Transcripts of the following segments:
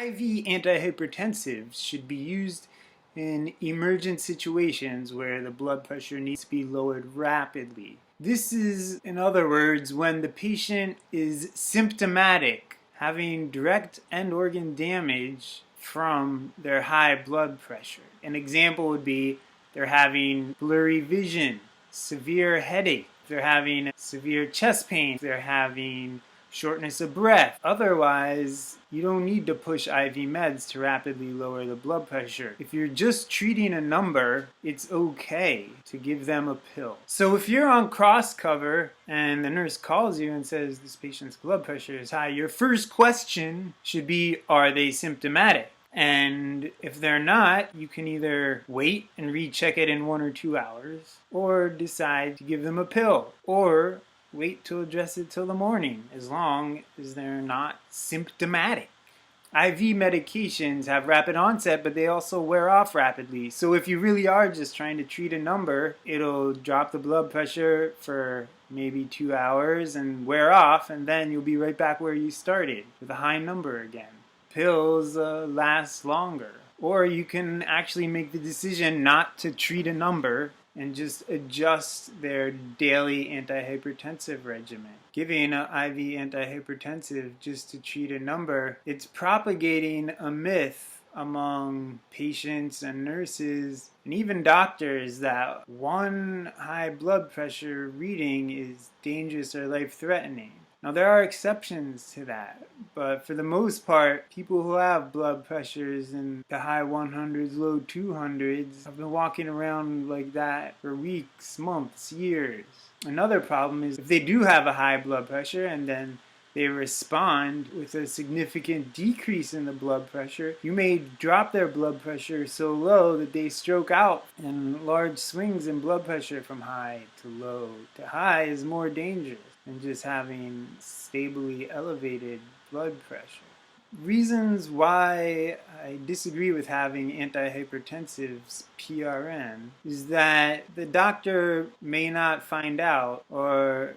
IV antihypertensives should be used in emergent situations where the blood pressure needs to be lowered rapidly. This is, in other words, when the patient is symptomatic, having direct end organ damage from their high blood pressure. An example would be they're having blurry vision, severe headache, they're having severe chest pain, they're having shortness of breath. Otherwise, you don't need to push IV meds to rapidly lower the blood pressure. If you're just treating a number, it's okay to give them a pill. So if you're on cross cover and the nurse calls you and says this patient's blood pressure is high, your first question should be, are they symptomatic? And if they're not, you can either wait and recheck it in 1 or 2 hours, or decide to give them a pill, or wait to address it till the morning, as long as they're not symptomatic. IV medications have rapid onset, but they also wear off rapidly. So if you really are just trying to treat a number, it'll drop the blood pressure for maybe 2 hours and wear off, and then you'll be right back where you started, with a high number again. Pills last longer. Or you can actually make the decision not to treat a number and just adjust their daily antihypertensive regimen. Giving an IV antihypertensive just to treat a number, it's propagating a myth among patients and nurses and even doctors that one high blood pressure reading is dangerous or life-threatening. Now, there are exceptions to that, but for the most part, people who have blood pressures in the high 100s, low 200s have been walking around like that for weeks, months, years. Another problem is if they do have a high blood pressure and then they respond with a significant decrease in the blood pressure, you may drop their blood pressure so low that they stroke out, and large swings in blood pressure from high to low to high is more dangerous than just having stably elevated blood pressure. Reasons why I disagree with having antihypertensives PRN is that the doctor may not find out, or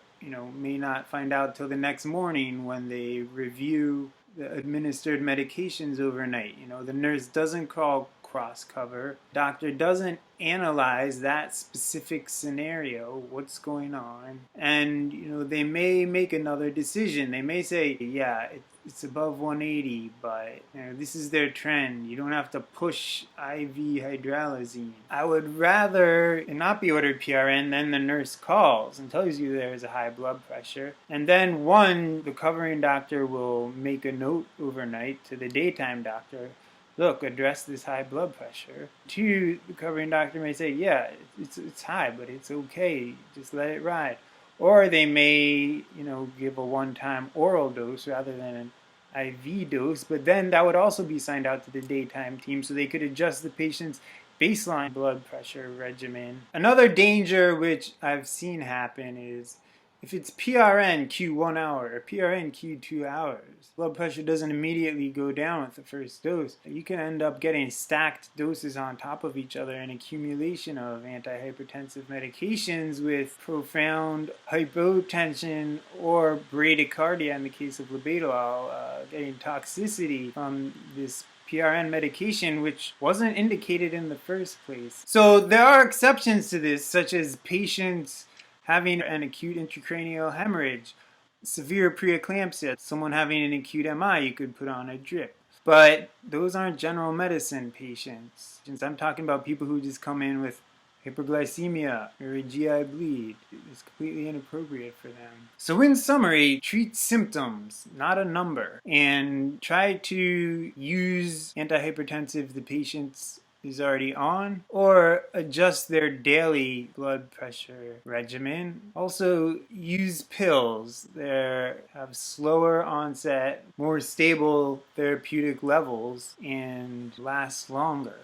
may not find out till the next morning when they review the administered medications overnight. The nurse doesn't call cross cover. Doctor doesn't analyze that specific scenario, what's going on, and they may make another decision. They may say, yeah, it's above 180, but this is their trend. You don't have to push IV hydralazine. I would rather it not be ordered PRN, then the nurse calls and tells you there's a high blood pressure, and then the covering doctor will make a note overnight to the daytime doctor, look, address this high blood pressure. 2, the covering doctor may say, yeah, it's high, but it's okay, just let it ride. Or they may, give a one-time oral dose rather than an IV dose, but then that would also be signed out to the daytime team so they could adjust the patient's baseline blood pressure regimen. Another danger which I've seen happen is if it's PRN Q1 hour or PRN Q2 hours, blood pressure doesn't immediately go down with the first dose. You can end up getting stacked doses on top of each other, an accumulation of antihypertensive medications with profound hypotension or bradycardia in the case of labetalol, getting toxicity from this PRN medication, which wasn't indicated in the first place. So there are exceptions to this, such as patients having an acute intracranial hemorrhage, severe preeclampsia, someone having an acute MI, you could put on a drip. But those aren't general medicine patients. I'm talking about people who just come in with hyperglycemia or a GI bleed. It's completely inappropriate for them. So in summary, treat symptoms, not a number, and try to use antihypertensive the patient's is already on, or adjust their daily blood pressure regimen. Also, use pills. They have slower onset, more stable therapeutic levels, and last longer.